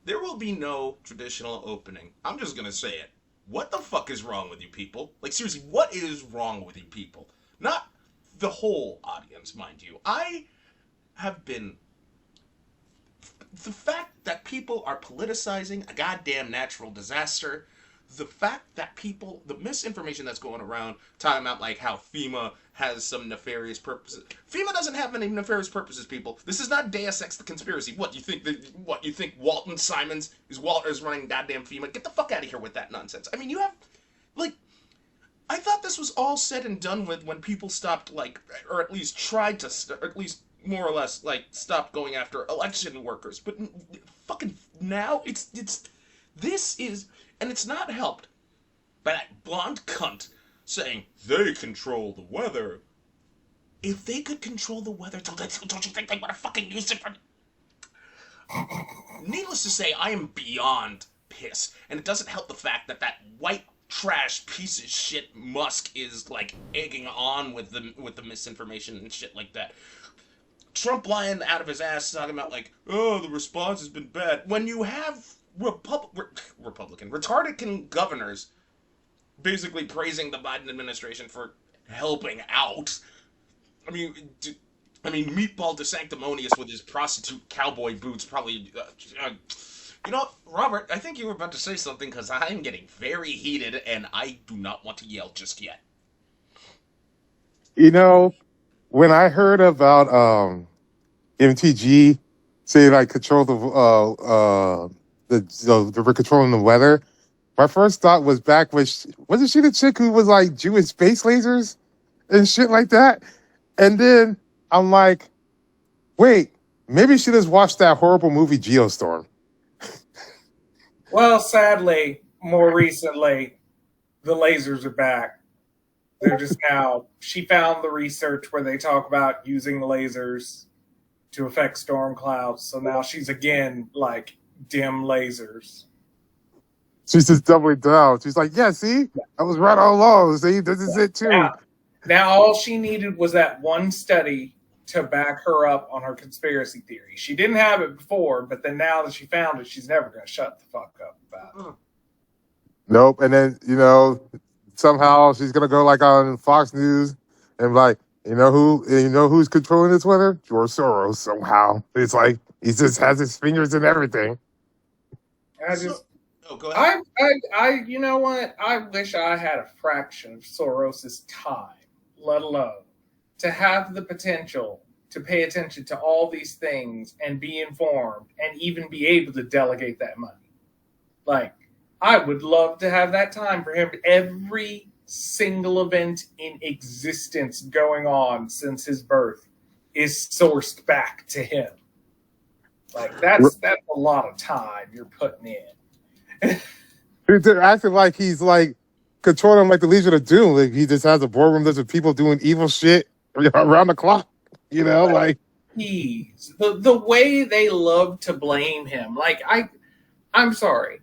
There will be no traditional opening. I'm just gonna say it. What the fuck is wrong with you people? Like, seriously, what is wrong with you people? Not the whole audience, mind you. I have been. The fact that people are politicizing a goddamn natural disaster, the fact that people, the misinformation that's going around talking about like how FEMA has some nefarious purposes. FEMA doesn't have any nefarious purposes, people. This is not Deus Ex the conspiracy. What you think? What you think? Walton Simons is Walter's running goddamn FEMA? Get the fuck out of here with that nonsense. I mean, you have like I thought this was all said and done with when people stopped, like, or at least tried to, or at least more or less, like, stop going after election workers. But fucking now, this is, and it's not helped by that blonde cunt saying they control the weather. If they could control the weather, don't you think they would have fucking used it for? Needless to say, I am beyond pissed, and it doesn't help the fact that that white trash piece of shit Musk is like egging on with the misinformation and shit like that. Trump lying out of his ass talking about like, oh, the response has been bad. When you have Republican retarded governors basically praising the Biden administration for helping out. I mean, Meatball DeSanctimonious with his prostitute cowboy boots probably. You know what, Robert? I think you were about to say something because I'm getting very heated and I do not want to yell just yet. You know, when I heard about MTG say like control the controlling the weather, my first thought was back when wasn't she the chick who was like Jewish space lasers and shit like that? And then I'm like, wait, maybe she just watched that horrible movie Geostorm. Well, sadly, more recently, the lasers are back. They're just now, she found the research where they talk about using lasers to affect storm clouds. So now she's again like dim lasers. She's just doubling down. She's like, yeah, see, I was right all along. See, this is it too. Now all she needed was that one study to back her up on her conspiracy theory. She didn't have it before, but then now that she found it, she's never going to shut the fuck up about it. Nope. And then, somehow she's gonna go like on Fox News and like, who's controlling this weather? George Soros somehow. It's like he just has his fingers in everything. I just, oh, go ahead. you know what? I wish I had a fraction of Soros's time, let alone to have the potential to pay attention to all these things and be informed and even be able to delegate that money. Like, I would love to have that time for him. Every single event in existence going on since his birth is sourced back to him. Like, that's a lot of time you're putting in. They're acting like he's like controlling like the Legion of Doom. Like he just has a boardroom that's with people doing evil shit around the clock. Like Jeez. The way they love to blame him. Like I'm sorry.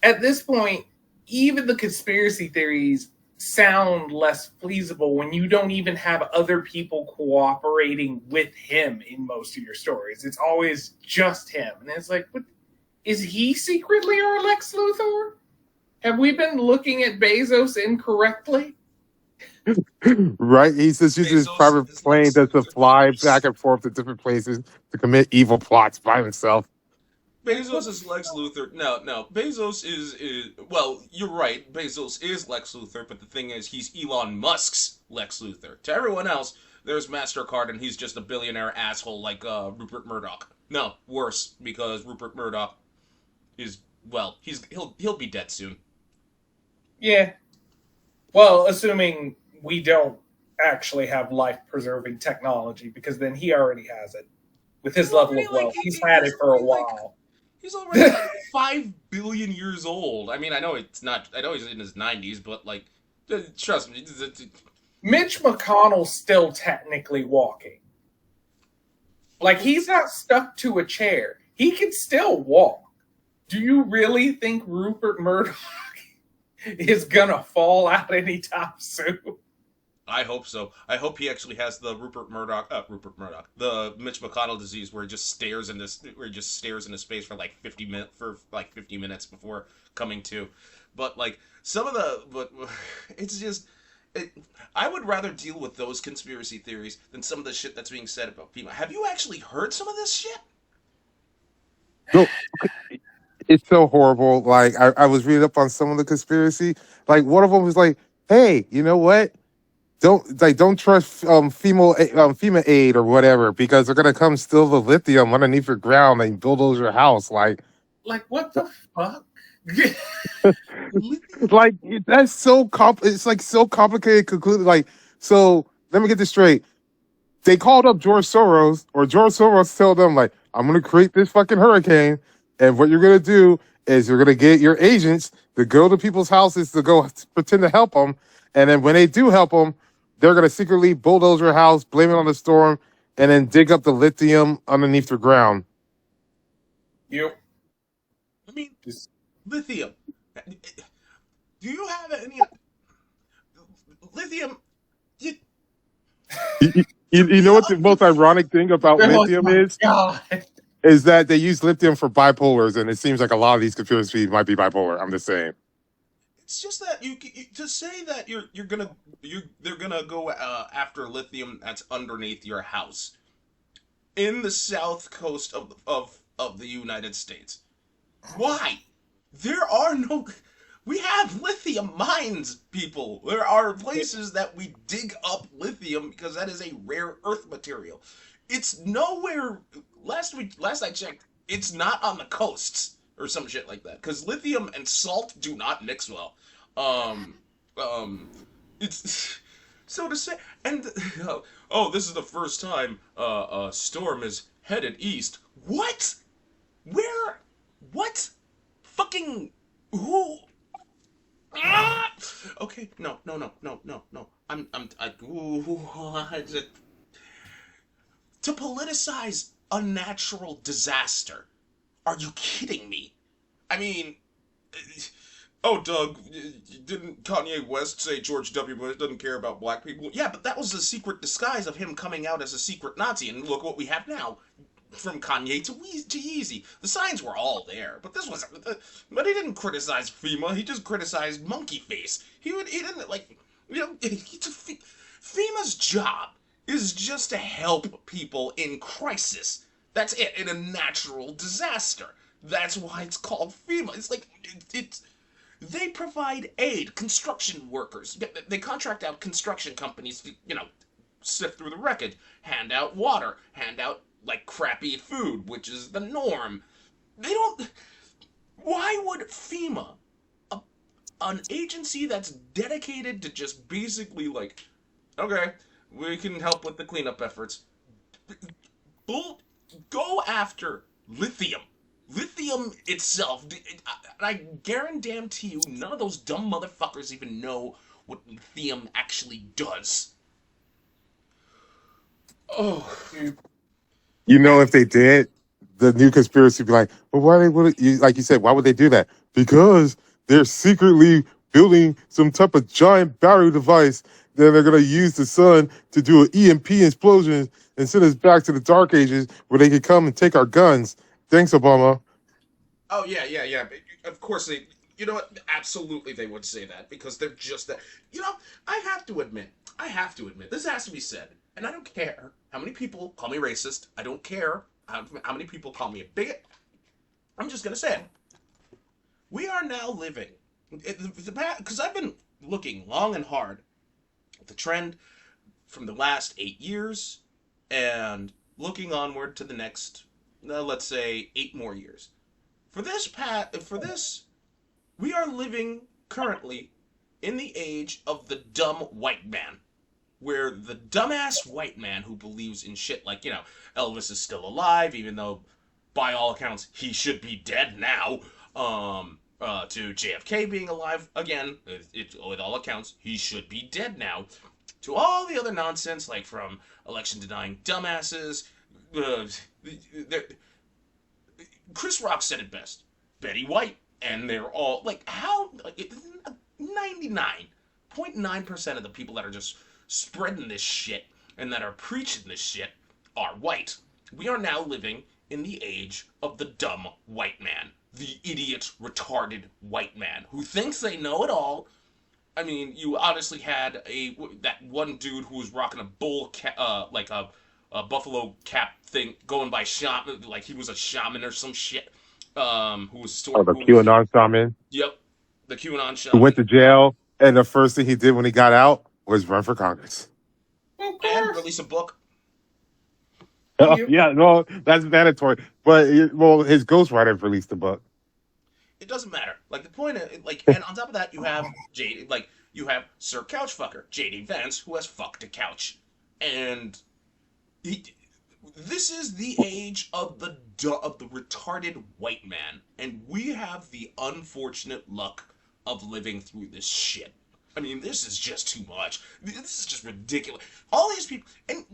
At this point, even the conspiracy theories sound less feasible when you don't even have other people cooperating with him in most of your stories. It's always just him. And it's like, what, is he secretly our Lex Luthor? Have we been looking at Bezos incorrectly? right? He's just using his private plane just to fly back and forth to different places to commit evil plots by himself. Bezos is Lex Luthor. No. Bezos is well, you're right. Bezos is Lex Luthor, but the thing is, he's Elon Musk's Lex Luthor. To everyone else, there's MasterCard, and he's just a billionaire asshole like Rupert Murdoch. No, worse, because Rupert Murdoch is he'll be dead soon. Yeah. Well, assuming we don't actually have life-preserving technology, because then he already has it. With his level of wealth, he's had it for a while. He's already like 5 billion years old. I mean, I know it's not. I know he's in his 90s, but like, trust me. Mitch McConnell's still technically walking. Like, he's not stuck to a chair. He can still walk. Do you really think Rupert Murdoch is gonna fall out anytime soon? I hope so. I hope he actually has the Rupert Murdoch, the Mitch McConnell disease, where he just stares into space for like 50 minutes before coming to. But like but it's just, it, I would rather deal with those conspiracy theories than some of the shit that's being said about FEMA. Have you actually heard some of this shit? No, it's so horrible. Like I was reading up on some of the conspiracy. Like one of them was like, "Hey, you know what? Don't trust FEMA aid or whatever because they're gonna come steal the lithium underneath your ground and bulldoze your house." Like, what the fuck? Like that's so It's like so complicated. Concluded. Like so. Let me get this straight. They called up George Soros, or George Soros told them, like, I'm going to create this fucking hurricane. And what you're going to do is you're going to get your agents to go to people's houses to go pretend to help them. And then when they do help them, they're going to secretly bulldoze your house, blame it on the storm, and then dig up the lithium underneath the ground. Yep. I mean, lithium. Do you have any lithium? You know what the most ironic thing about lithium is? God. Is that they use lithium for bipolars, and it seems like a lot of these conspiracies might be bipolar. I'm just saying. It's just that you to say that they're gonna go after lithium that's underneath your house in the south coast of the United States. Why? There are no. We have lithium mines, people. There are places that we dig up lithium because that is a rare earth material. It's nowhere. Last I checked, it's not on the coasts or some shit like that. Because lithium and salt do not mix well. Um, it's so to say, and oh, this is the first time a storm is headed east. What? Where? What? Fucking who? Ah! Okay, no. To politicize a natural disaster. Are you kidding me? I mean, oh, Doug, didn't Kanye West say George W. Bush doesn't care about black people? Yeah, but that was the secret disguise of him coming out as a secret Nazi, and look what we have now. From Kanye to Yeezy. The signs were all there, but this was. But he didn't criticize FEMA. He just criticized Monkey Face. He didn't like. FEMA's job is just to help people in crisis. That's it, in a natural disaster. That's why it's called FEMA. It's like it's. They provide aid, construction workers. They contract out construction companies to, sift through the wreckage, hand out water, hand out like crappy food, which is the norm. They don't. Why would FEMA, an agency that's dedicated to just basically like, okay, we can help with the cleanup efforts, go after lithium? Lithium itself, I guarantee you, none of those dumb motherfuckers even know what lithium actually does. Oh. If they did, the new conspiracy would be like, well, like you said, why would they do that? Because they're secretly building some type of giant battery device that they're going to use the sun to do an EMP explosion and send us back to the dark ages where they can come and take our guns. Thanks, Obama. Oh, yeah. Of course they, absolutely they would say that because they're just that. I have to admit, this has to be said. And I don't care how many people call me racist. I don't care how many people call me a bigot. I'm just going to say it. We are now living, because I've been looking long and hard at the trend from the last 8 years and looking onward to the next, let's say, 8 more years. For this, we are living currently in the age of the dumb white man. Where the dumbass white man who believes in shit like, Elvis is still alive, even though, by all accounts, he should be dead now, to JFK being alive again, with all accounts, he should be dead now, to all the other nonsense, like from election-denying dumbasses, Chris Rock said it best, Betty White, and they're all, like, how, like, 99.9% of the people that are just spreading this shit and that are preaching this shit are white. We are now living in the age of the dumb white man, the idiot, retarded white man who thinks they know it all. I mean, you honestly had that one dude who was rocking a bull cap, like a buffalo cap thing, going by shaman, like he was a shaman or some shit. Who was Oh, the QAnon shaman Yep, the QAnon who went shaman, to jail, and the first thing he did when he got out was run for Congress. Of and course. release a book. Yep. Yeah, no, that's mandatory. But his ghostwriter released the book. It doesn't matter. Like the point, and on top of that, you have you have Sir Couchfucker, JD Vance, who has fucked a couch, and this is the age of the retarded white man, and we have the unfortunate luck of living through this shit. I mean, this is just too much. This is just ridiculous. All these people, and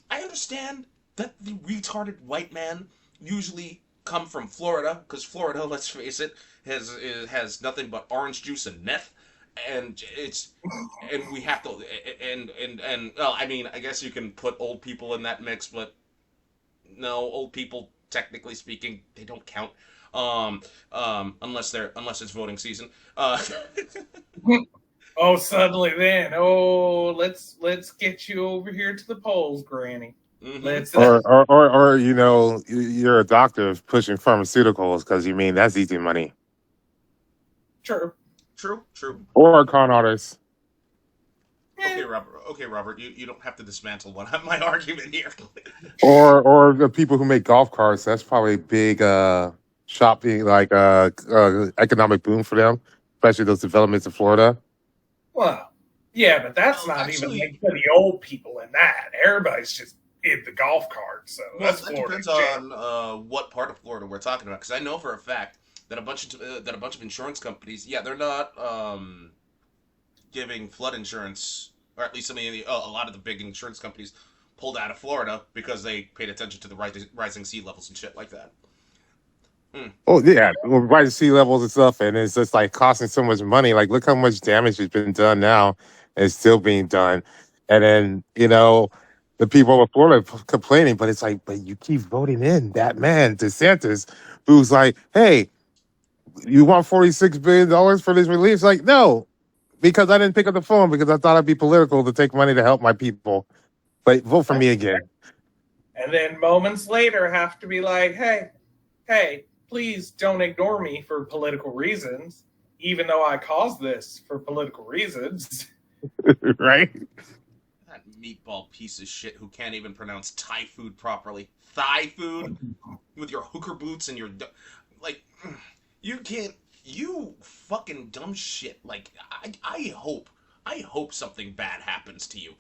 I understand that the retarded white man usually come from Florida, because Florida, let's face it, has nothing but orange juice and meth, and we have to, and well, I mean, I guess you can put old people in that mix, but no, old people, technically speaking, they don't count, unless it's voting season. Oh, suddenly then. Oh, let's get you over here to the polls, Granny. Mhm. Let's. Or you're a doctor pushing pharmaceuticals because you mean that's easy money. True. True. Or a con artist. Okay, Robert. You don't have to dismantle my argument here. Or the people who make golf carts. That's probably a big shopping, like economic boom for them, especially those developments in Florida. Well, yeah, but that's not actually, even like for the old people in that. Everybody's just in the golf cart, so well, that's that Florida. depends on what part of Florida we're talking about. Because I know for a fact that a bunch of insurance companies, yeah, they're not giving flood insurance, or at least a lot of the big insurance companies pulled out of Florida because they paid attention to the rising sea levels and shit like that. Oh yeah, rising sea levels and stuff, and it's just like costing so much money. Like, look how much damage has been done now, and it's still being done. And then the people of Florida complaining, but it's like, but you keep voting in that man DeSantis, who's like, hey, you want $46 billion for this relief? It's like, no, because I didn't pick up the phone because I thought it'd be political to take money to help my people. But vote for me again. And then moments later have to be like, hey, please don't ignore me for political reasons, even though I caused this for political reasons. Right? That meatball piece of shit who can't even pronounce Thai food properly. Thai food? With your hooker boots and your... Like, you can't... You fucking dumb shit. Like, I hope something bad happens to you.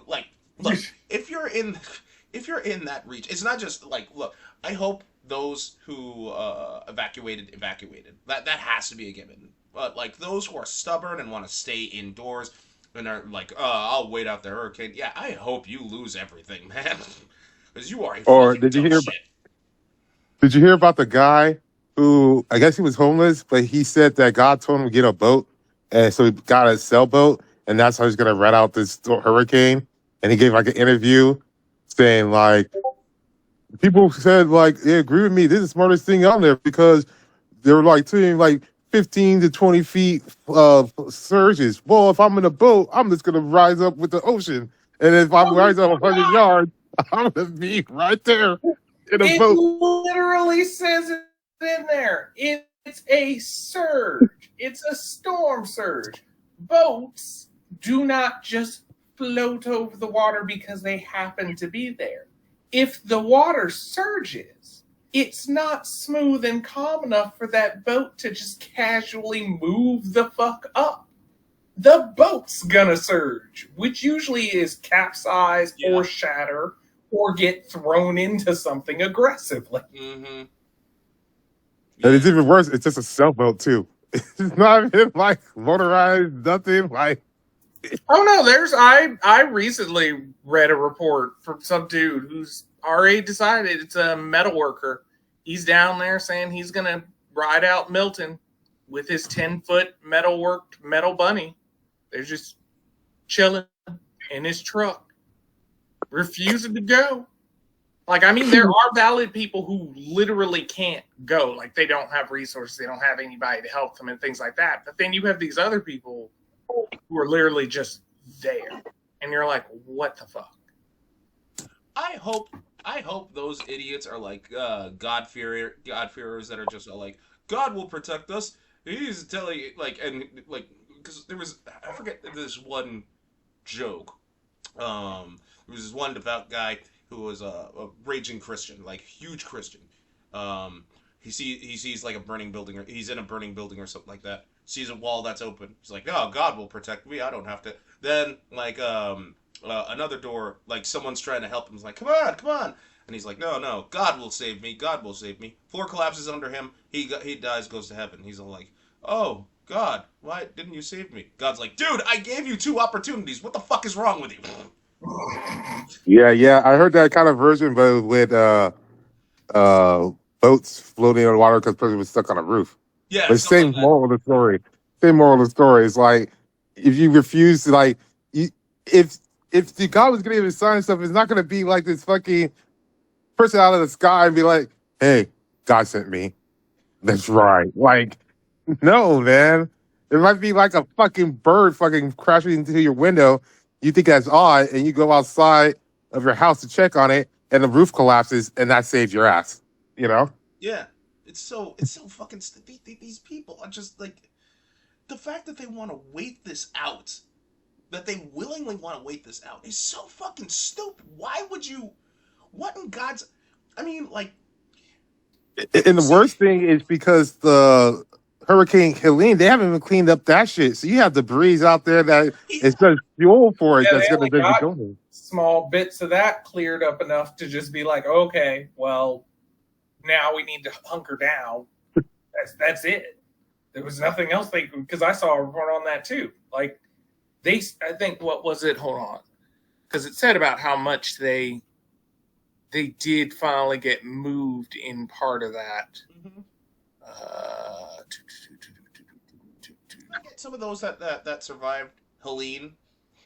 Look, if you're in that reach, it's not just like, look, I hope those who evacuated. That has to be a given. But like those who are stubborn and want to stay indoors and are like, I'll wait out the hurricane. Yeah, I hope you lose everything, man, because you are a fucking dumb shit. Did you hear about the guy who, I guess he was homeless, but he said that God told him to get a boat, and so he got a sailboat, and that's how he's gonna ride out this hurricane. And he gave like an interview saying like, people said like they agree with me. This is the smartest thing out there because they were like saying like 15 to 20 feet of surges. Well, if I'm in a boat, I'm just gonna rise up with the ocean, and if I rise up 100 yards, I'm gonna be right there in a boat. It literally says it in there. It's a surge. It's a storm surge. Boats do not just float over the water because they happen to be there. If the water surges, it's not smooth and calm enough for that boat to just casually move the fuck up. The boat's gonna surge, which usually is capsize or shatter or get thrown into something aggressively. Mm-hmm. And it's even worse, it's just a sailboat too. It's not even like motorized, nothing like. Oh no, I recently read a report from some dude who's already decided it's a metal worker. He's down there saying he's gonna ride out Milton with his 10-foot metal bunny. They're just chilling, in his truck, refusing to go. Like, I mean, there are valid people who literally can't go. Like, they don't have resources, they don't have anybody to help them and things like that. But then you have these other people who are literally just there. And you're like, what the fuck? I hope those idiots are like God-fearers that are just like, God will protect us. He's telling because there was, I forget this one joke. There was this one devout guy who was a raging Christian, like huge Christian. He sees like a burning building, or he's in a burning building or something like that. Sees a wall that's open. He's like, oh, God will protect me. I don't have to. Then like another door, like someone's trying to help him. He's like, come on, come on. And he's like, no, God will save me. God will save me. Floor collapses under him. He dies, goes to heaven. He's all like, oh, God, why didn't you save me? God's like, dude, I gave you 2 opportunities. What the fuck is wrong with you? Yeah. I heard that kind of version, but with boats floating on the water because the person was stuck on a roof. Yeah, But something same like that. moral of the story. Same moral of the story. It's like if you refuse to like you, if the God was gonna give his son and stuff, it's not gonna be like this fucking person out of the sky and be like, hey, God sent me. That's right. Like, no, man. It might be like a fucking bird fucking crashing into your window. You think that's odd, and you go outside of your house to check on it, and the roof collapses, and that saves your ass. You know? Yeah, it's so fucking these people are just like, the fact that they want to wait this out, that they willingly want to wait this out is so fucking stupid. Why would you? What in God's? I mean, like, And the worst thing is because the Hurricane Helene, they haven't even cleaned up that shit. So you have debris out there that is just fuel for it Yeah, that's they going only to got go there. small bits of that cleared up enough to just be like, okay, well, now we need to hunker down. That's it. There was nothing else they could, because I saw a report on that too. Like, I think, what was it? Hold on. Because it said about how much they did finally get moved in part of that. some of those that survived Helene,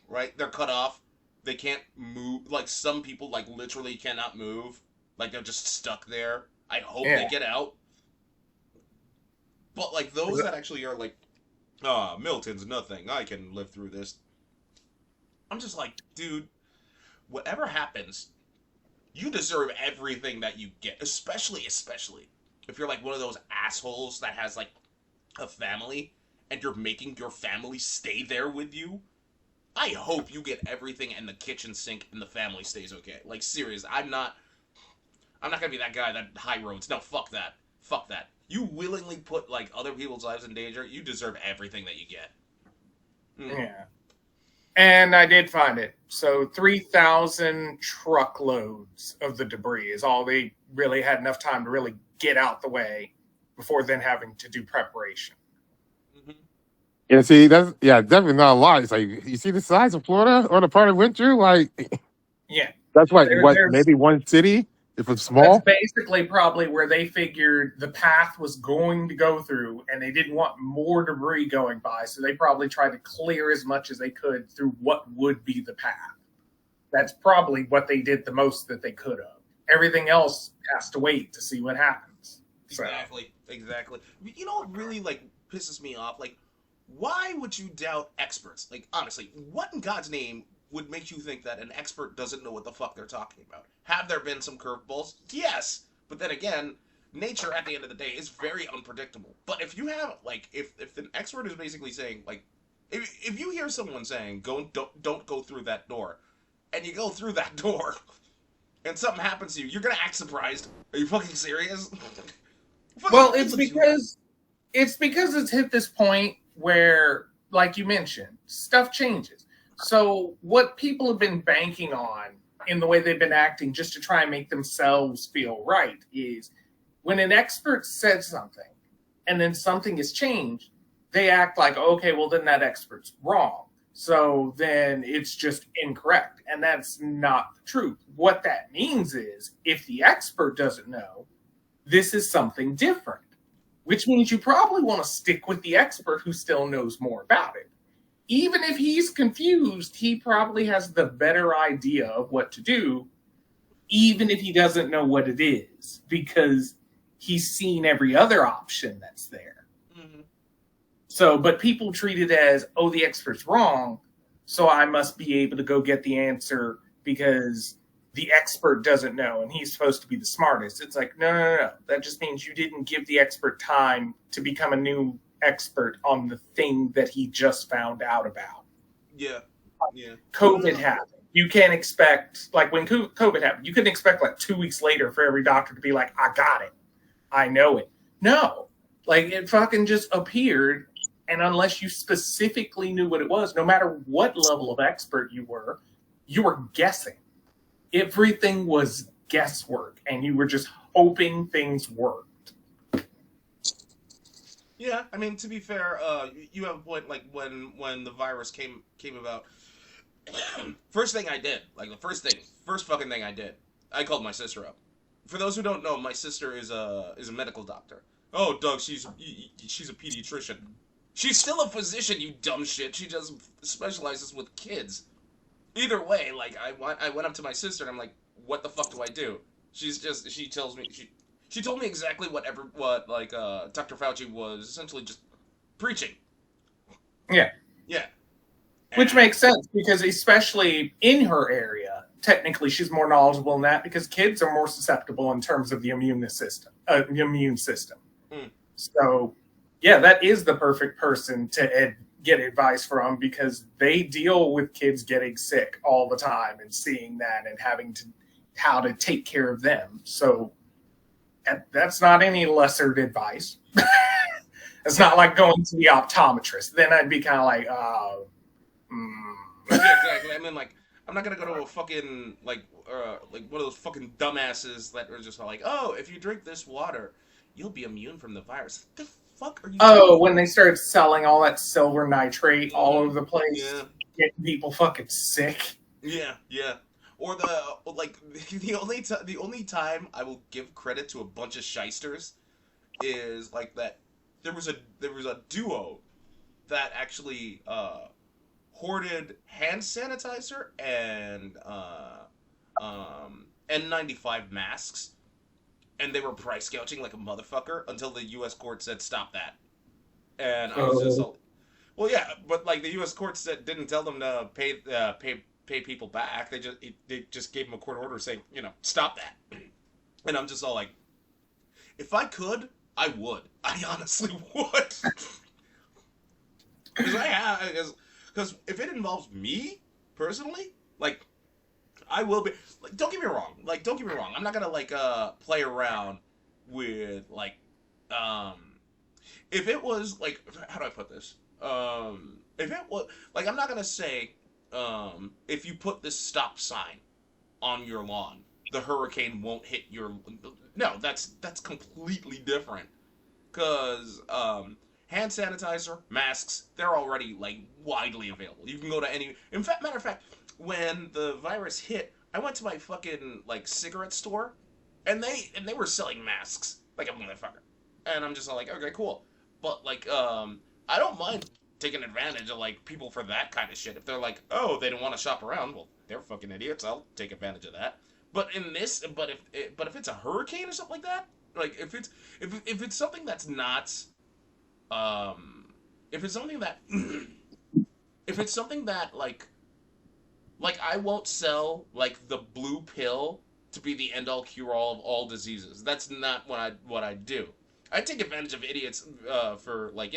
right? They're cut off. They can't move. Like some people, like literally cannot move. Like they're just stuck there. I hope they get out. But like those that actually are like, Milton's nothing. I can live through this. I'm just like, dude, whatever happens, you deserve everything that you get. Especially if you're like one of those assholes that has like a family and you're making your family stay there with you. I hope you get everything and the kitchen sink and the family stays okay. Like serious, I'm not gonna be that guy that high roads. No, fuck that. Fuck that. You willingly put like other people's lives in danger. You deserve everything that you get. Yeah. And I did find it. So 3,000 truckloads of the debris is all they really had enough time to really get out the way before then having to do preparation. Yeah, see, that's definitely not a lot. It's like you see the size of Florida or the part it went through. Like, yeah, that's like maybe one city if it's small. That's basically probably where they figured the path was going to go through, and they didn't want more debris going by, so they probably tried to clear as much as they could through what would be the path. That's probably what they did the most that they could have. Everything else has to wait to see what happens. Exactly. You know what really like pisses me off? Like, why would you doubt experts? Like, honestly, what in God's name would make you think that an expert doesn't know what the fuck they're talking about? Have there been some curveballs? Yes. But then again, nature at the end of the day is very unpredictable. But if you have, like, if an expert is basically saying, like, if you hear someone saying, don't go through that door, and you go through that door, and something happens to you, you're gonna act surprised. Are you fucking serious? Well, it's because it's hit this point where, like you mentioned, stuff changes. So what people have been banking on in the way they've been acting just to try and make themselves feel right is when an expert says something and then something is changed, they act like, okay, well, then that expert's wrong. So then it's just incorrect. And that's not the truth. What that means is if the expert doesn't know, this is something different, which means you probably want to stick with the expert who still knows more about it. even if he's confused, he probably has the better idea of what to do, even if he doesn't know what it is, because he's seen every other option that's there. Mm-hmm. So, but people treat it as, oh, the expert's wrong, so I must be able to go get the answer because the expert doesn't know and he's supposed to be the smartest. It's like, no. That just means you didn't give the expert time to become a new expert on the thing that he just found out about. Yeah. COVID happened. You can't expect, like when COVID happened, you couldn't expect like 2 weeks later for every doctor to be like, I got it. I know it. No. Like it fucking just appeared. And unless you specifically knew what it was, no matter what level of expert you were guessing. Everything was guesswork, and you were just hoping things worked. Yeah, I mean, to be fair, you have a point. Like when the virus came about, first thing I did, like first fucking thing I did, I called my sister up. For those who don't know, my sister is a medical doctor. Oh, Doug, she's a pediatrician. She's still a physician, you dumb shit. She just specializes with kids. Either way, like I went up to my sister and I'm like, what the fuck do I do? She tells me she told me exactly what Dr. Fauci was essentially just preaching. Yeah. Yeah. Which makes sense because especially in her area, technically she's more knowledgeable in that because kids are more susceptible in terms of the immune system. Mm. So, yeah, that is the perfect person to get advice from because they deal with kids getting sick all the time and seeing that and having to how to take care of them. So that's not any lesser advice. It's not like going to the optometrist. Then I'd be kind of like, Yeah, exactly. I mean, like, I'm not gonna go to a fucking like one of those fucking dumbasses that are just like, oh, if you drink this water, you'll be immune from the virus. What the fuck are you? Oh, when they started selling all that silver nitrate all over the place, getting people fucking sick. Yeah. Or the only time I will give credit to a bunch of shysters is like that. There was a duo that actually hoarded hand sanitizer and N95 masks, and they were price gouging like a motherfucker until the U.S. court said stop that. And I was just well, yeah, but like the U.S. court didn't tell them to pay people back. They just gave them a court order saying, stop that. And I'm just all like, if I could, I would. I honestly would. Because if it involves me personally, like, I will be. Like, don't get me wrong. I'm not gonna play around with if it was like, how do I put this? If it was like, I'm not gonna say, if you put this stop sign on your lawn, the hurricane won't hit your. No, that's completely different. Because hand sanitizer, masks, they're already like widely available. You can go to any. Matter of fact, when the virus hit, I went to my fucking like cigarette store, and they were selling masks like a motherfucker. And I'm just like, okay, cool. But like, I don't mind taking advantage of like people for that kind of shit. If they're like, oh, they don't want to shop around, well, they're fucking idiots. I'll take advantage of that. But if it's a hurricane or something like that, like if it's something that's not, if it's something that like I won't sell like the blue pill to be the end all cure all of all diseases. That's not what I do. I take advantage of idiots for like,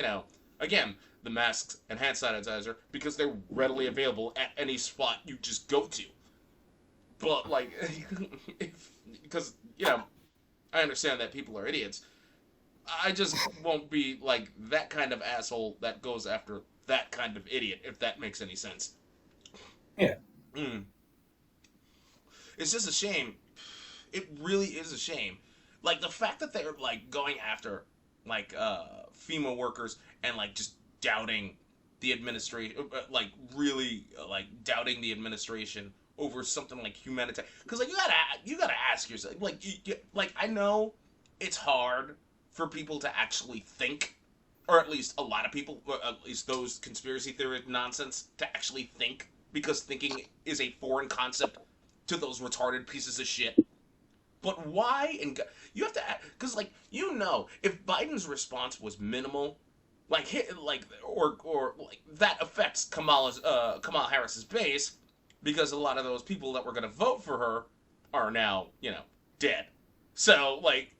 again, the masks and hand sanitizer because they're readily available at any spot you just go to. But like, because I understand that people are idiots. I just won't be like that kind of asshole that goes after that kind of idiot, if that makes any sense. Yeah. It's just a shame. It really is a shame. Like the fact that they're like going after like FEMA workers and like just doubting the administration, like really like doubting the administration over something like humanitarian. Because like you gotta ask yourself, like like I know it's hard for people to actually think or at least a lot of people, or at least those conspiracy theory nonsense, to actually think, because thinking is a foreign concept to those retarded pieces of shit. But why? And you have to, because like if Biden's response was minimal, or like that affects Kamala Harris's base, because a lot of those people that were going to vote for her are now dead. So like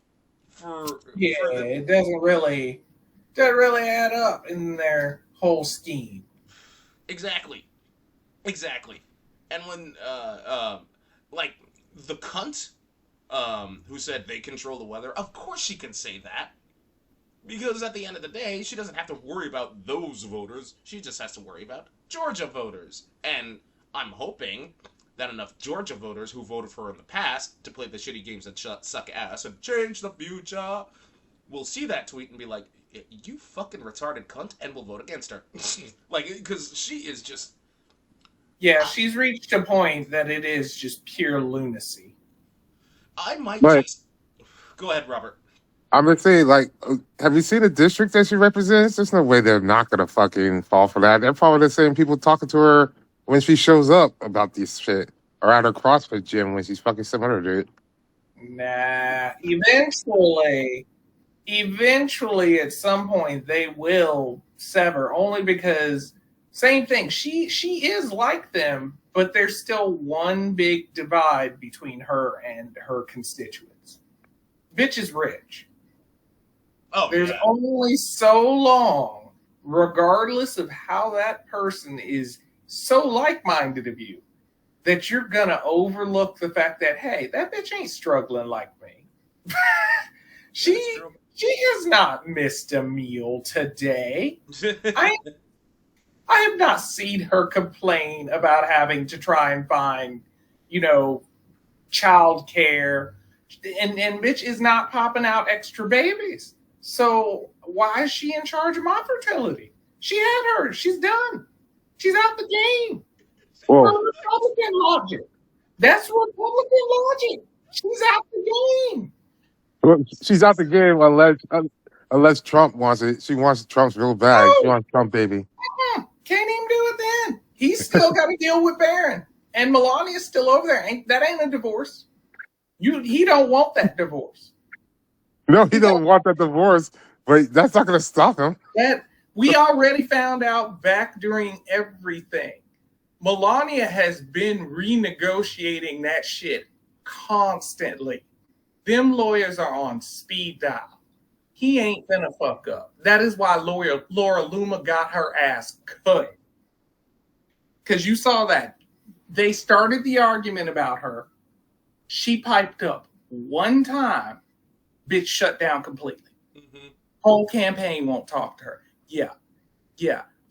it doesn't really add up in their whole scheme. Exactly. And when like the cunt who said they control the weather, of course she can say that, because at the end of the day she doesn't have to worry about those voters, she just has to worry about Georgia voters. And I'm hoping that enough Georgia voters who voted for her in the past to play the shitty games that suck ass and change the future will see that tweet and be like, you fucking retarded cunt, and will vote against her. Like, because she is just... Yeah, she's reached a point that it is just pure lunacy. I might But just... Go ahead, Robert. I'm gonna say, like, have you seen the district that she represents? There's no way they're not gonna fucking fall for that. They're probably the same people talking to her when she shows up about this shit, or at her CrossFit gym when she's fucking similar to it. Nah, eventually at some point they will sever, only because same thing, she is like them, but there's still one big divide between her and her constituents. Bitch is rich. There's only so long, regardless of how that person is so like-minded of you, that you're gonna overlook the fact that, hey, that bitch ain't struggling like me. She has not missed a meal today. I have not seen her complain about having to try and find, child care. And bitch is not popping out extra babies. So why is she in charge of my fertility? She had her. She's done. She's out the game. Well, Republican logic. That's Republican logic. She's out the game. she's out the game unless Trump wants it. She wants Trump's real bad. Oh. She wants Trump, baby. Can't even do it then. He's still got to deal with Barron. And Melania's still over there. That ain't a divorce. He don't want that divorce. No, he don't want that divorce, but that's not going to stop him. That we already found out back during everything. Melania has been renegotiating that shit constantly. Them lawyers are on speed dial. He ain't gonna fuck up. That is why Laura Loomer got her ass cut. Because you saw that. They started the argument about her. She piped up one time. Bitch shut down completely. Mm-hmm. Whole campaign won't talk to her. Yeah.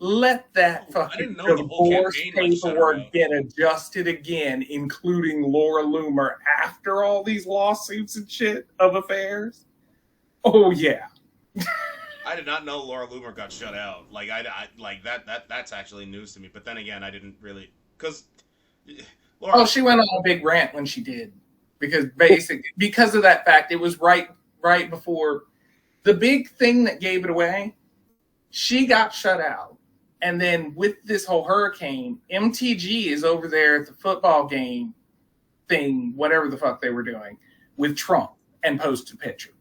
Let that fucking divorce paperwork get adjusted again, including Laura Loomer, after all these lawsuits and shit of affairs. Oh yeah. I did not know Laura Loomer got shut out. Like I like that's actually news to me. But then again, I didn't really, because she went on a big rant when she did, because of that fact. It was right before the big thing that gave it away. She got shut out. And then with this whole hurricane, MTG is over there at the football game thing, whatever the fuck they were doing, with Trump, and posted a picture.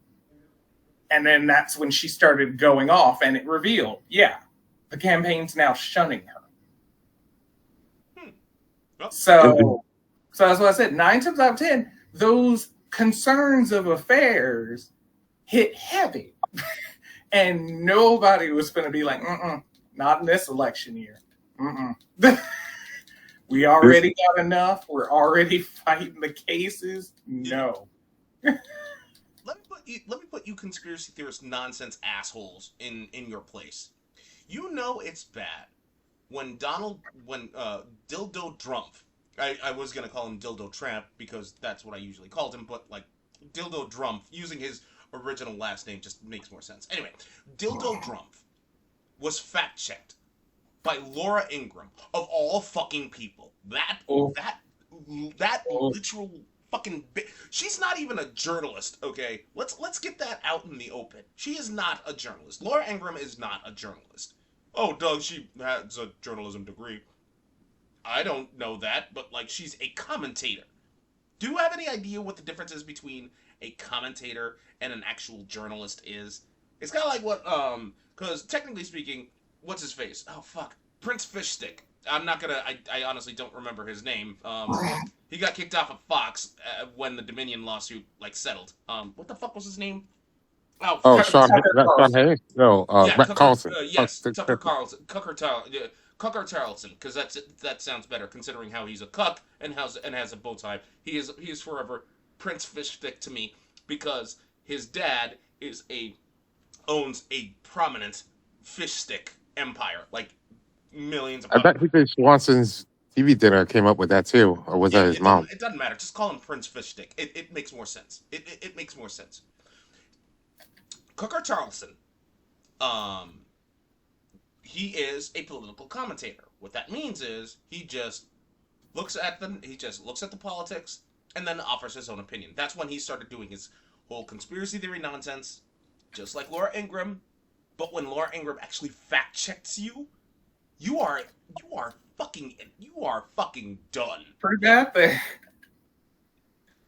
And then that's when she started going off, and it revealed, the campaign's now shunning her. Oh. So that's what I said. 9 times out of 10, those concerns of affairs hit heavy. And nobody was going to be like, not in this election year. We already got enough. We're already fighting the cases. No. Let me put you conspiracy theorist nonsense assholes in your place. You know it's bad when Dildo Drumpf, I was gonna call him Dildo Tramp because that's what I usually called him, but like Dildo Drumpf, using his original last name just makes more sense. Anyway, Dildo Drumpf was fact checked by Laura Ingraham, of all fucking people. That literal fucking she's not even a journalist, okay? Let's get that out in the open. She is not a journalist. Laura Ingraham is not a journalist. Oh, Doug, she has a journalism degree. I don't know that, but like she's a commentator. Do you have any idea what the difference is between a commentator and an actual journalist is? It's kind of like what because technically speaking, what's his face? Oh fuck, Prince Fishstick. I'm not gonna. I honestly don't remember his name. He got kicked off of Fox when the Dominion lawsuit like settled. What the fuck was his name? Oh, Oh, fuck. Tucker Not Sean Carlson. Hayes? No, Yeah, Matt Carlson. yes, Tucker Carlson, Cucker Tarleton, because that sounds better considering how he's a cuck and has a bow tie. He is forever Prince Fishstick to me because his dad owns a prominent fish stick empire, like millions of. I bet he did Swanson's TV dinner came up with that too, or was Yeah, that his mom? it doesn't matter. Just call him Prince Fishstick. It makes more sense. It makes more sense. Cucker Tarleton, um, he is a political commentator. What that means is he just looks at the politics and then offers his own opinion. That's when he started doing his whole conspiracy theory nonsense, just like Laura Ingraham. But when Laura Ingraham actually fact checks you, you are you are fucking done. Pretty bad there.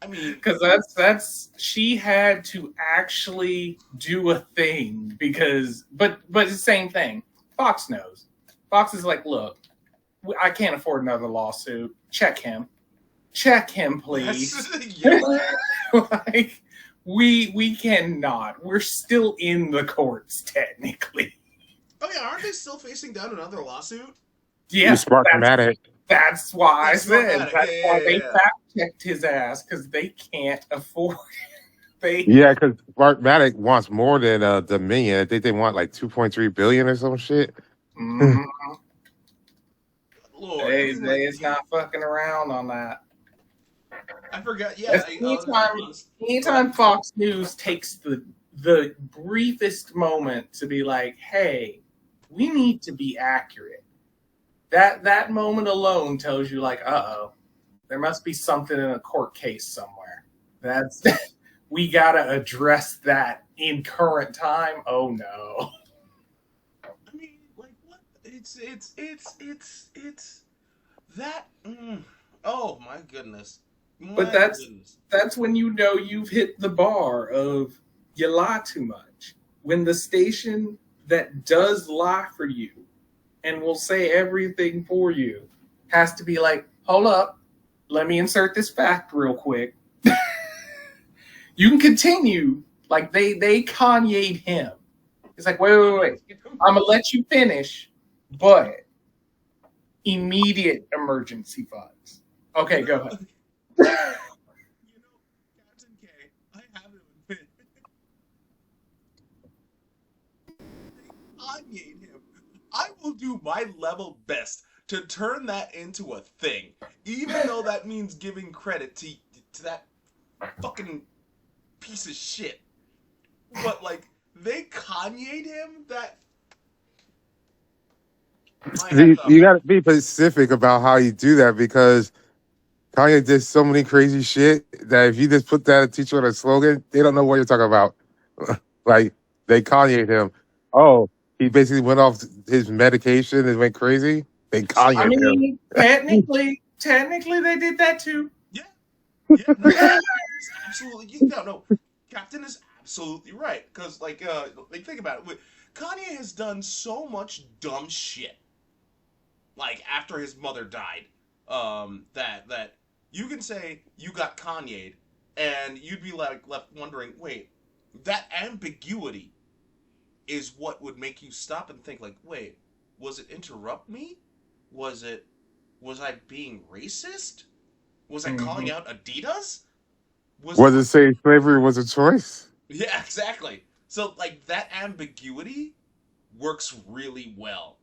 I mean, Because that's she had to actually do a thing because but it's the same thing. Fox knows. Fox is like, look, I can't afford another lawsuit. Check him, please. yeah. Like we cannot. We're still in the courts technically. Oh yeah, aren't they still facing down another lawsuit? Yeah, He's Smartmatic. that's why I That's said Smartmatic. that's Yeah, why yeah, they yeah. fact checked his ass because they can't afford. They Yeah, because Smartmatic wants more than Dominion. I think they want like 2.3 billion or some shit. Mhm. Lord, I they mean, they is not fucking around on that. I forgot. Yeah, Anytime Fox News takes the briefest moment to be like, "Hey, we need to be accurate," that moment alone tells you, like, "Uh-oh, there must be something in a court case somewhere." That's we gotta address that in current time. Oh no! I mean, like what? It's that. Oh my goodness. But that's when you know you've hit the bar of you lie too much. When the station that does lie for you and will say everything for you has to be like, hold up, let me insert this fact real quick. You can continue. Like they Kanye'd him. It's like, wait. I'm gonna let you finish, but immediate emergency funds. Okay, go ahead. You know, Captain K, I have to admit, Kanye him. I will do my level best to turn that into a thing, even though that means giving credit to that fucking piece of shit. But like, they Kanye'd him. That You got to be specific about how you do that because Kanye did so many crazy shit that if you just put that teacher on a slogan, they don't know what you're talking about. Like they Kanye'd him. Oh, he basically went off his medication and went crazy. They Kanye'd I him. mean, technically, they did that too. Yeah, no, absolutely. No, Captain is absolutely right. Because like think about it. Kanye has done so much dumb shit. Like after his mother died, that you can say you got Kanye'd, and you'd be like left wondering, wait, that ambiguity is what would make you stop and think like, wait, was it interrupt me? Was I being racist? Was I calling out Adidas? Was it saying slavery was a choice? Yeah, exactly. So like that ambiguity works really well.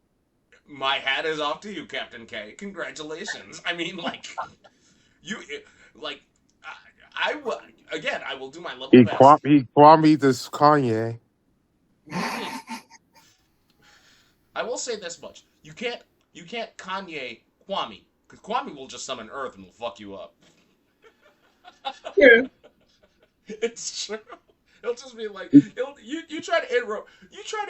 My hat is off to you, Captain K. Congratulations. I mean, like, you, like, I will, again, I will do my level best. He Kwame this Kanye. I will say this much. You can't Kanye Kwame, because Kwame will just summon Earth and will fuck you up. Yeah. It's true. He'll just be like, you try to interrupt, you try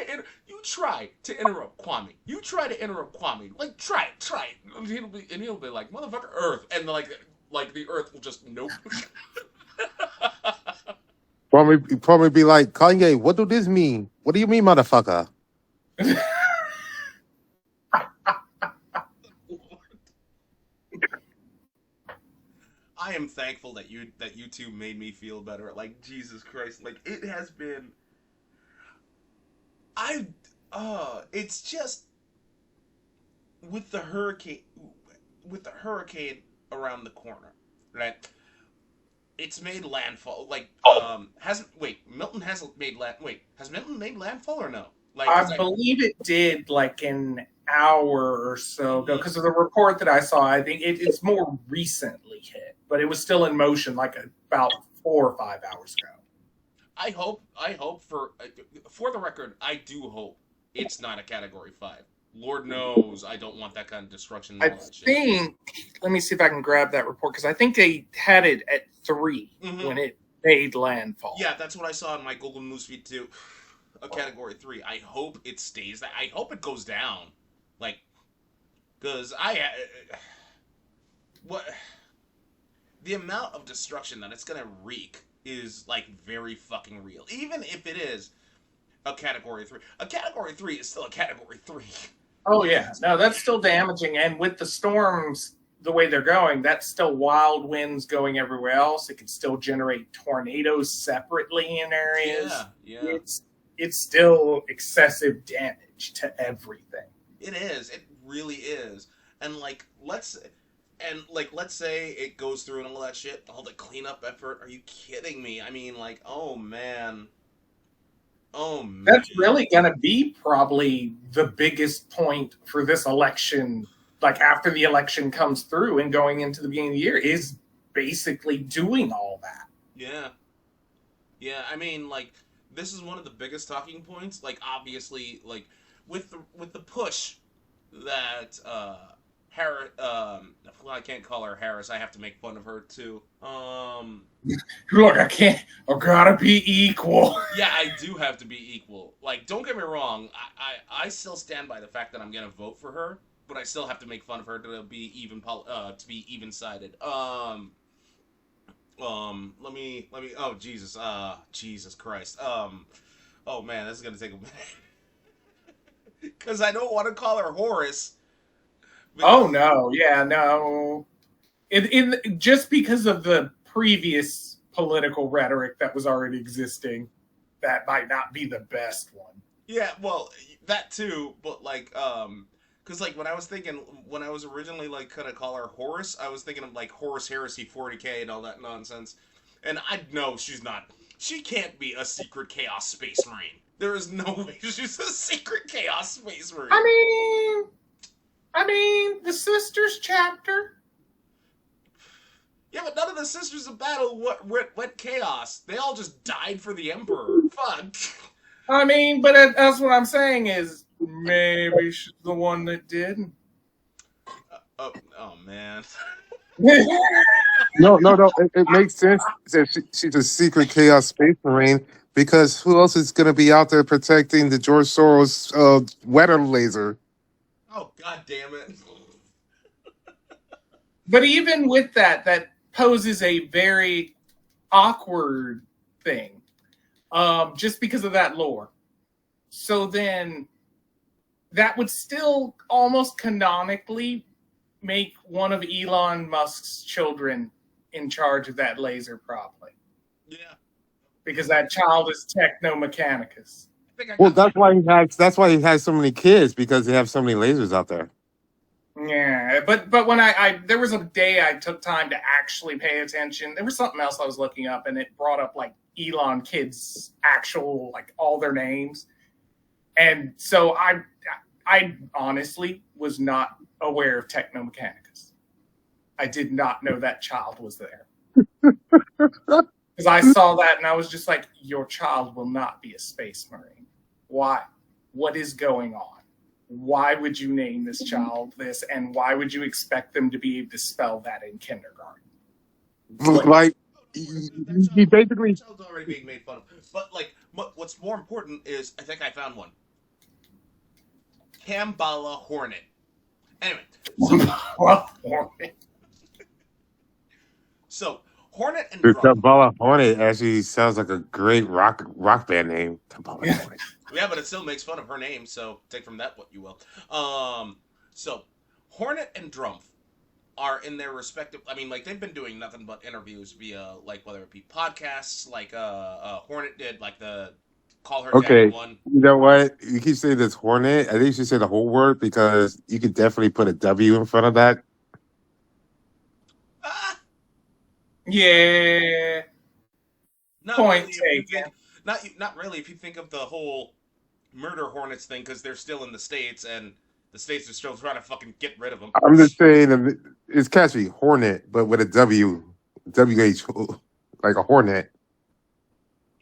to interrupt Kwame. You try to interrupt Kwame. Like, try it. And he'll be like, motherfucker, Earth, and like the Earth will just nope. Probably be like, Kanye, what do this mean? What do you mean, motherfucker? I am thankful that you two made me feel better. Like, Jesus Christ, like it has been. It's just with the hurricane, around the corner, right? It's made landfall. Like, hasn't Milton hasn't made land. Wait, has Milton made landfall or no? Like, I believe it did like an hour or so ago because of the report that I saw. I think it's more recently hit, but it was still in motion like about 4 or 5 hours ago. I hope for the record, I do hope it's not a Category 5. Lord knows I don't want that kind of destruction. I think. Let me see if I can grab that report because I think they had it at 3 when it made landfall. Yeah, that's what I saw in my Google Newsfeed too. A Category 3. I hope it stays that. I hope it goes down, like, because the amount of destruction that it's gonna wreak is like very fucking real. Even if it is a Category 3, a Category 3 is still a Category 3. Oh yeah, no, that's still damaging, and with the storms the way they're going, that's still wild winds going everywhere else. It can still generate tornadoes separately in areas. Yeah. It's still excessive damage to everything. It is. It really is. And let's say it goes through and all that shit, all the cleanup effort. Are you kidding me? I mean, like, oh man. That's really going to be probably the biggest point for this election. Like after the election comes through and going into the beginning of the year is basically doing all that. Yeah. I mean, like, this is one of the biggest talking points. Like, obviously, like with the push that Harris. Well, I can't call her Harris. I have to make fun of her too. Look, I gotta be equal. Yeah, I do have to be equal. Like, don't get me wrong. I still stand by the fact that I'm gonna vote for her, but I still have to make fun of her to be even sided. Let me. Oh Jesus. Jesus Christ. Oh man, this is gonna take a minute. Because I don't want to call her Horace. Oh no, yeah, no. In just because of the previous political rhetoric that was already existing, that might not be the best one. Yeah, well, that too, but like, because like when I was originally like gonna call her Horace, I was thinking of like Horus Heresy 40K and all that nonsense, and I know she's not. She can't be a secret Chaos Space Marine. There is no way she's a secret Chaos Space Marine. I mean, the Sisters chapter. Yeah, but none of the Sisters of Battle went chaos. They all just died for the Emperor. Fuck. I mean, but that's what I'm saying is maybe she's the one that did. Oh man. No. It makes sense that she's a secret Chaos Space Marine because who else is going to be out there protecting the George Soros weather laser? Oh, god damn it. But even with that poses a very awkward thing, just because of that lore. So then that would still almost canonically make one of Elon Musk's children in charge of that laser probably. Yeah. Because that child is Technomechanicus. Well, that's why he has so many kids, because they have so many lasers out there. Yeah, but when I there was a day I took time to actually pay attention. There was something else I was looking up, and it brought up like Elon kids' actual like all their names, and so I honestly was not aware of Technomechanicus. I did not know that child was there because I saw that and I was just like, your child will not be a Space Marine. Why? What is going on? Why would you name this child this, and why would you expect them to be able to spell that in kindergarten? Like, he basically That child's already being made fun of. But like, what's more important is I think I found one. Kambala Hornet. Anyway, so Hornet and the Drum. Kabbalah Hornet actually sounds like a great rock band name. Kabbalah Hornet. Yeah, but it still makes fun of her name, so take from that what you will. So Hornet and Drumpf are in their respective. I mean, like they've been doing nothing but interviews via like whether it be podcasts, like Hornet did, like the Call Her Okay, Daddy one. you know what? You keep saying this Hornet. I think you should say the whole word because you could definitely put a W in front of that. Ah, Yeah. not Point really. If you taken. think, not really. If you think of the whole murder hornets thing, because they're still in the states and the states are still trying to fucking get rid of them. I'm just saying it's catchy, Hornet, but with a W, WH, like a hornet.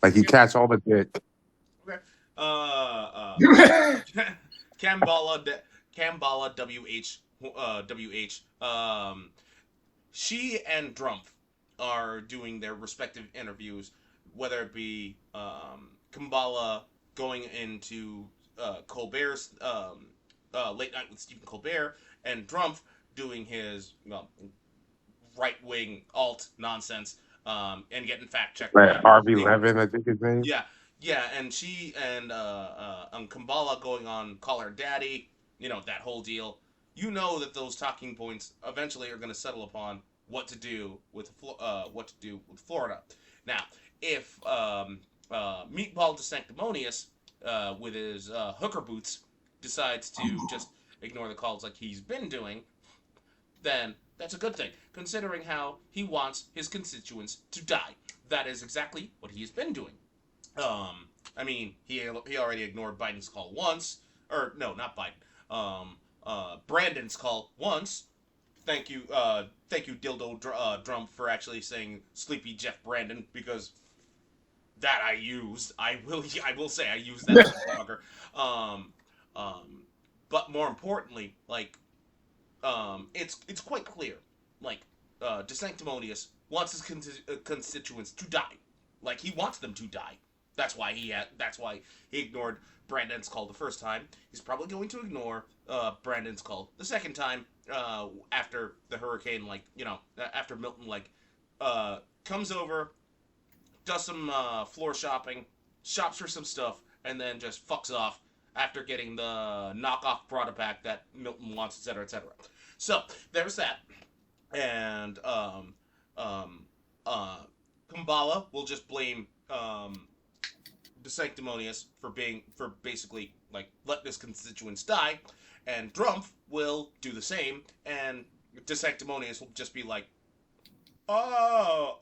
Like you catch all the dick. Okay. Kambala WH. She and Drumpf are doing their respective interviews, whether it be Kambala going into Colbert's Late Night with Stephen Colbert, and Drumpf doing his right wing alt nonsense and getting fact checked. Like RV11, I think his name. Yeah, yeah, and she and Kambala going on Call Her Daddy, that whole deal. You know that those talking points eventually are going to settle upon what to do with Florida. Now, if Meatball de Sanctimonious with his hooker boots decides to just ignore the calls like he's been doing, then that's a good thing, considering how he wants his constituents to die. That is exactly what he's been doing. I mean, he already ignored Biden's call once, or no, not Biden. Brandon's call once. Thank you, Dildo Drum, for actually saying Sleepy Jeff Brandon, because that I used. I will say I used that motherfucker. But more importantly, like, it's quite clear. Like, De Sanctimonious wants his constituents to die. Like, he wants them to die. That's why he ignored Brandon's call the first time. He's probably going to ignore Brandon's call the second time after the hurricane, after Milton, comes over, does some floor shopping, shops for some stuff, and then just fucks off after getting the knockoff product back that Milton wants, etc., etc. So, there's that. And Kumbala will just blame De Sanctimonious for basically letting his constituents die, and Drumpf will do the same, and De Sanctimonious will just be like, "Ah,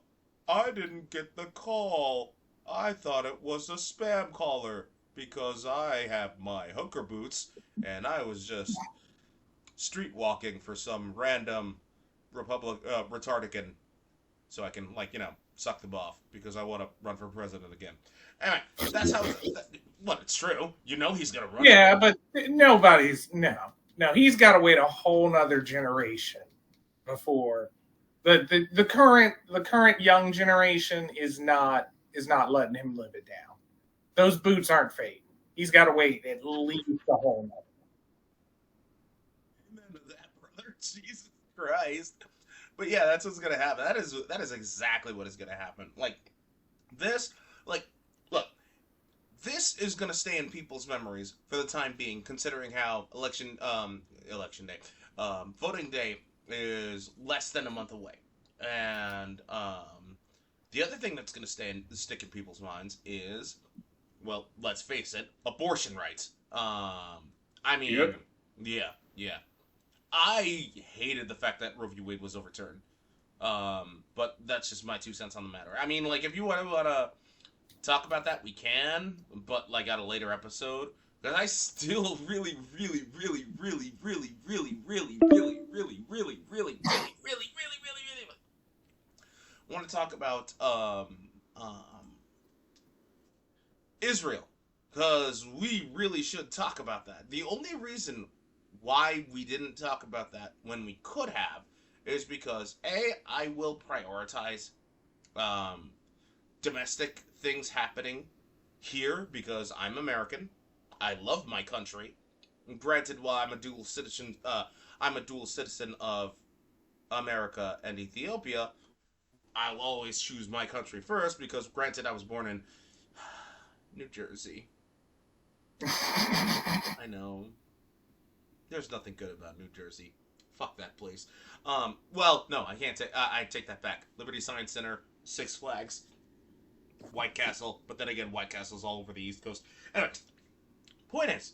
I didn't get the call. I thought it was a spam caller because I have my hooker boots and I was just street walking for some random Retardican, so I can suck them off because I want to run for president again." Anyway, that's how. It's true. He's gonna run. Yeah, but no. He's got to wait a whole nother generation before the current young generation is not letting him live it down. Those boots aren't fading. He's got to wait at least a whole nother. Amen to that, brother. Jesus Christ. But yeah, that's what's gonna happen. That is exactly what is gonna happen. This is gonna stay in people's memories for the time being, considering how election day, voting day is less than a month away, and the other thing that's gonna stick in people's minds is, well, let's face it, abortion rights. I mean, Yep. yeah. I hated the fact that Roe v. Wade was overturned. But that's just my 2 cents on the matter. I mean, if you want to talk about that, we can, but at a later episode. Because I still really want to talk about Israel. Because we really should talk about that. The only reason why we didn't talk about that when we could have is because I will prioritize um, domestic things happening here because I'm American. I love my country. Granted, while I'm a dual citizen of America and Ethiopia. I'll always choose my country first because, granted, I was born in New Jersey. I know. There's nothing good about New Jersey. Fuck that place. Well, no, I can't take. I take that back. Liberty Science Center, Six Flags, White Castle. But then again, White Castle's all over the East Coast. Anyway, point is,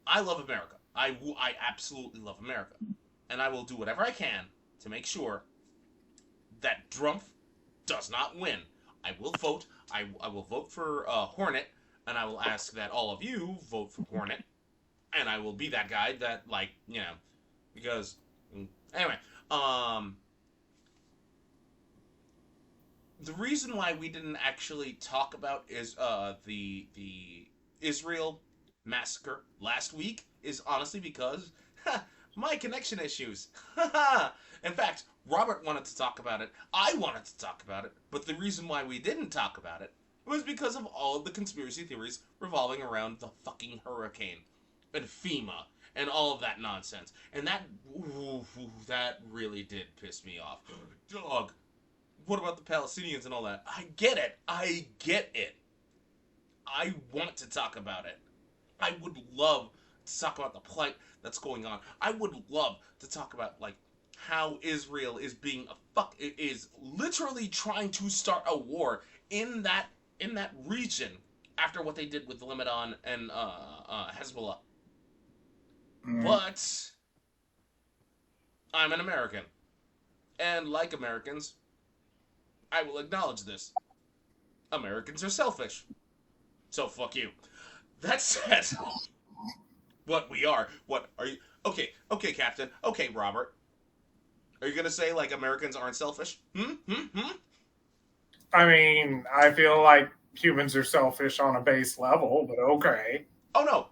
I love America. I absolutely love America, and I will do whatever I can to make sure that Drumpf does not win. I will vote. I will vote for Hornet, and I will ask that all of you vote for Hornet, and I will be that guy that, like, you know, because anyway, the reason why we didn't actually talk about is the Israel massacre last week is honestly because my connection issues. In fact, Robert wanted to talk about it. I wanted to talk about it. But the reason why we didn't talk about it was because of all of the conspiracy theories revolving around the fucking hurricane and FEMA and all of that nonsense. And that really did piss me off. Dog, what about the Palestinians and all that? I get it. I want to talk about it. I would love to talk about the plight that's going on. I would love to talk about, like, how Israel is is literally trying to start a war in that region after what they did with Lebanon and Hezbollah. But I'm an American, and like Americans, I will acknowledge this. Americans are selfish. So fuck you. That said, what we are, what are you? Okay, Captain. Okay, Robert. Are you gonna say like Americans aren't selfish? I mean, I feel like humans are selfish on a base level, but okay. Oh no,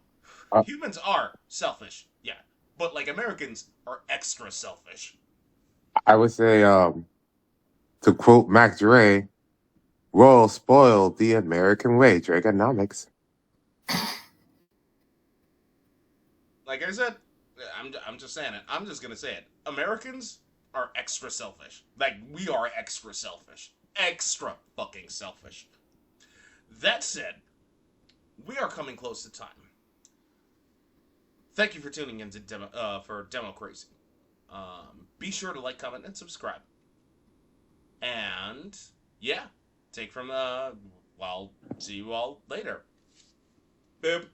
Uh, humans are selfish. Yeah, but like Americans are extra selfish. I would say, to quote Mac Dre, "Roll spoiled the American way, Dragonomics." Like I said, I'm just saying it. I'm just gonna say it. Americans are extra selfish. Like, we are extra selfish. Extra fucking selfish. That said, we are coming close to time. Thank you for tuning in to Demo Crazy. Be sure to like, comment, and subscribe. And yeah, take from well, see you all later. Boop.